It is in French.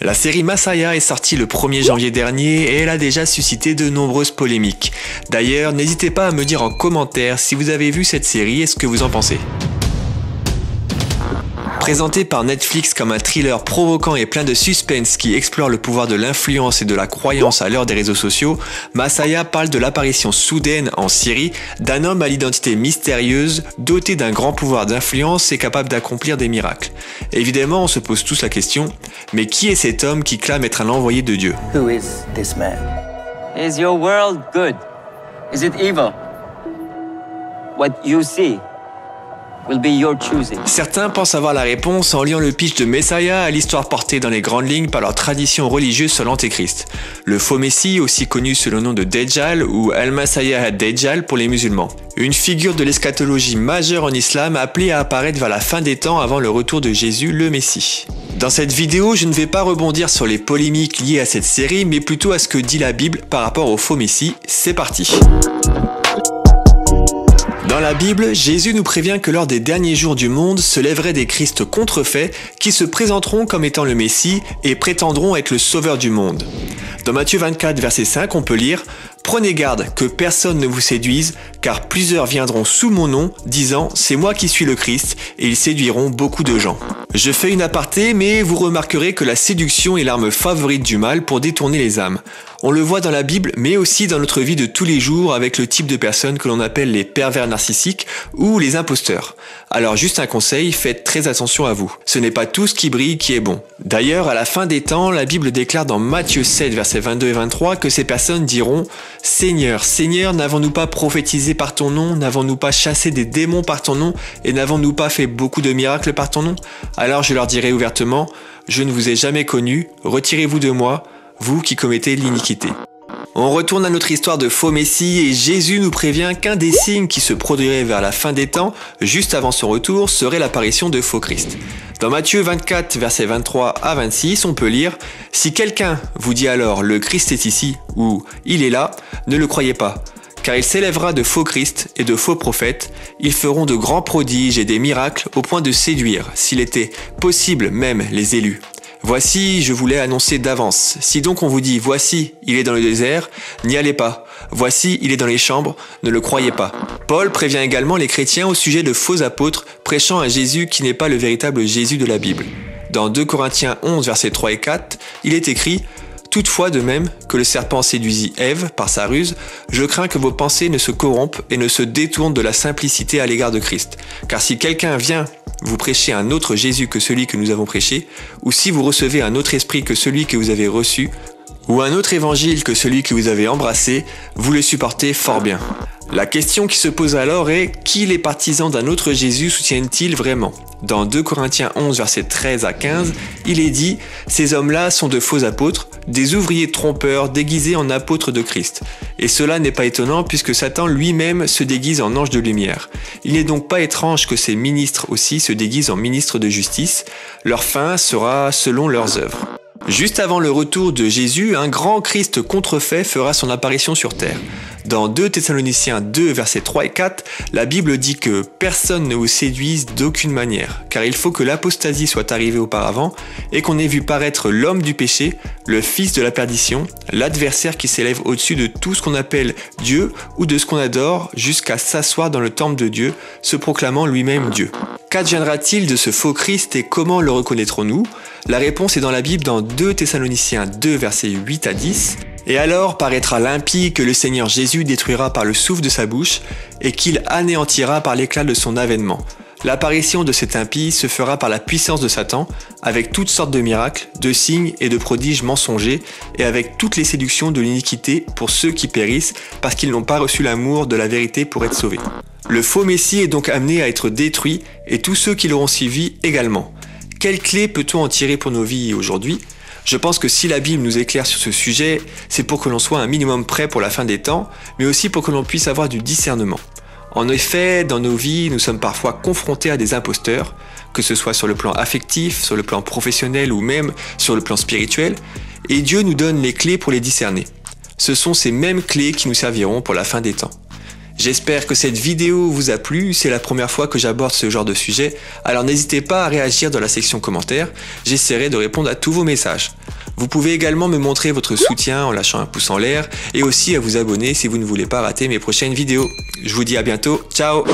La série Masaya est sortie le 1er janvier dernier et elle a déjà suscité de nombreuses polémiques. D'ailleurs, n'hésitez pas à me dire en commentaire si vous avez vu cette série et ce que vous en pensez. Présenté par Netflix comme un thriller provoquant et plein de suspense qui explore le pouvoir de l'influence et de la croyance à l'heure des réseaux sociaux, Masaya parle de l'apparition soudaine en Syrie d'un homme à l'identité mystérieuse, doté d'un grand pouvoir d'influence et capable d'accomplir des miracles. Évidemment, on se pose tous la question, mais qui est cet homme qui clame être un envoyé de Dieu? Who is this man? Is your world good? Is it evil? What you see will be your choosing. Certains pensent avoir la réponse en liant le pitch de Messiah à l'histoire portée dans les grandes lignes par leur tradition religieuse sur l'Antéchrist. Le faux Messie, aussi connu sous le nom de Dajjal ou Al-Masayah ad-Dajjal pour les musulmans. Une figure de l'eschatologie majeure en islam appelée à apparaître vers la fin des temps avant le retour de Jésus, le Messie. Dans cette vidéo, je ne vais pas rebondir sur les polémiques liées à cette série, mais plutôt à ce que dit la Bible par rapport au faux Messie. C'est parti! Dans la Bible, Jésus nous prévient que lors des derniers jours du monde se lèveraient des Christs contrefaits qui se présenteront comme étant le Messie et prétendront être le sauveur du monde. Dans Matthieu 24, verset 5, on peut lire « Prenez garde que personne ne vous séduise, car plusieurs viendront sous mon nom, disant « C'est moi qui suis le Christ », et ils séduiront beaucoup de gens. » Je fais une aparté, mais vous remarquerez que la séduction est l'arme favorite du mal pour détourner les âmes. On le voit dans la Bible, mais aussi dans notre vie de tous les jours avec le type de personnes que l'on appelle les pervers narcissiques ou les imposteurs. Alors juste un conseil, faites très attention à vous. Ce n'est pas tout ce qui brille qui est bon. D'ailleurs, à la fin des temps, la Bible déclare dans Matthieu 7, versets 22 et 23 que ces personnes diront « Seigneur, Seigneur, n'avons-nous pas prophétisé par ton nom? N'avons-nous pas chassé des démons par ton nom? Et n'avons-nous pas fait beaucoup de miracles par ton nom? » Alors je leur dirai ouvertement « Je ne vous ai jamais connu, retirez-vous de moi, vous qui commettez l'iniquité. » On retourne à notre histoire de faux Messie et Jésus nous prévient qu'un des signes qui se produirait vers la fin des temps, juste avant son retour, serait l'apparition de faux Christ. Dans Matthieu 24, versets 23 à 26, on peut lire « Si quelqu'un vous dit alors « Le Christ est ici » ou « Il est là », ne le croyez pas. Car il s'élèvera de faux Christ et de faux prophètes, ils feront de grands prodiges et des miracles au point de séduire, s'il était possible même, les élus. Voici, je vous l'ai annoncé d'avance. Si donc on vous dit, voici, il est dans le désert, n'y allez pas. Voici, il est dans les chambres, ne le croyez pas. Paul prévient également les chrétiens au sujet de faux apôtres prêchant un Jésus qui n'est pas le véritable Jésus de la Bible. Dans 2 Corinthiens 11, versets 3 et 4, il est écrit « Toutefois, de même que le serpent séduisit Ève par sa ruse, je crains que vos pensées ne se corrompent et ne se détournent de la simplicité à l'égard de Christ. Car si quelqu'un vient vous prêchez un autre Jésus que celui que nous avons prêché, ou si vous recevez un autre esprit que celui que vous avez reçu, ou un autre évangile que celui que vous avez embrassé, vous le supportez fort bien. » La question qui se pose alors est « Qui les partisans d'un autre Jésus soutiennent-ils vraiment ?» Dans 2 Corinthiens 11, versets 13 à 15, il est dit « Ces hommes-là sont de faux apôtres, des ouvriers trompeurs déguisés en apôtres de Christ. Et cela n'est pas étonnant puisque Satan lui-même se déguise en ange de lumière. Il n'est donc pas étrange que ces ministres aussi se déguisent en ministres de justice. Leur fin sera selon leurs œuvres. » Juste avant le retour de Jésus, un grand Christ contrefait fera son apparition sur terre. Dans 2 Thessaloniciens 2, versets 3 et 4, la Bible dit que personne ne vous séduise d'aucune manière, car il faut que l'apostasie soit arrivée auparavant et qu'on ait vu paraître l'homme du péché, le fils de la perdition, l'adversaire qui s'élève au-dessus de tout ce qu'on appelle Dieu ou de ce qu'on adore jusqu'à s'asseoir dans le temple de Dieu, se proclamant lui-même Dieu. Qu'adviendra-t-il de ce faux Christ et comment le reconnaîtrons-nous? La réponse est dans la Bible dans 2 Thessaloniciens 2, versets 8 à 10. Et alors paraîtra l'impie que le Seigneur Jésus détruira par le souffle de sa bouche et qu'il anéantira par l'éclat de son avènement. L'apparition de cet impie se fera par la puissance de Satan, avec toutes sortes de miracles, de signes et de prodiges mensongers, et avec toutes les séductions de l'iniquité pour ceux qui périssent parce qu'ils n'ont pas reçu l'amour de la vérité pour être sauvés. Le faux Messie est donc amené à être détruit, et tous ceux qui l'auront suivi également. Quelle clé peut-on en tirer pour nos vies aujourd'hui ? Je pense que si la Bible nous éclaire sur ce sujet, c'est pour que l'on soit un minimum prêt pour la fin des temps, mais aussi pour que l'on puisse avoir du discernement. En effet, dans nos vies, nous sommes parfois confrontés à des imposteurs, que ce soit sur le plan affectif, sur le plan professionnel ou même sur le plan spirituel, et Dieu nous donne les clés pour les discerner. Ce sont ces mêmes clés qui nous serviront pour la fin des temps. J'espère que cette vidéo vous a plu, c'est la première fois que j'aborde ce genre de sujet, alors n'hésitez pas à réagir dans la section commentaires, j'essaierai de répondre à tous vos messages. Vous pouvez également me montrer votre soutien en lâchant un pouce en l'air et aussi à vous abonner si vous ne voulez pas rater mes prochaines vidéos. Je vous dis à bientôt, ciao!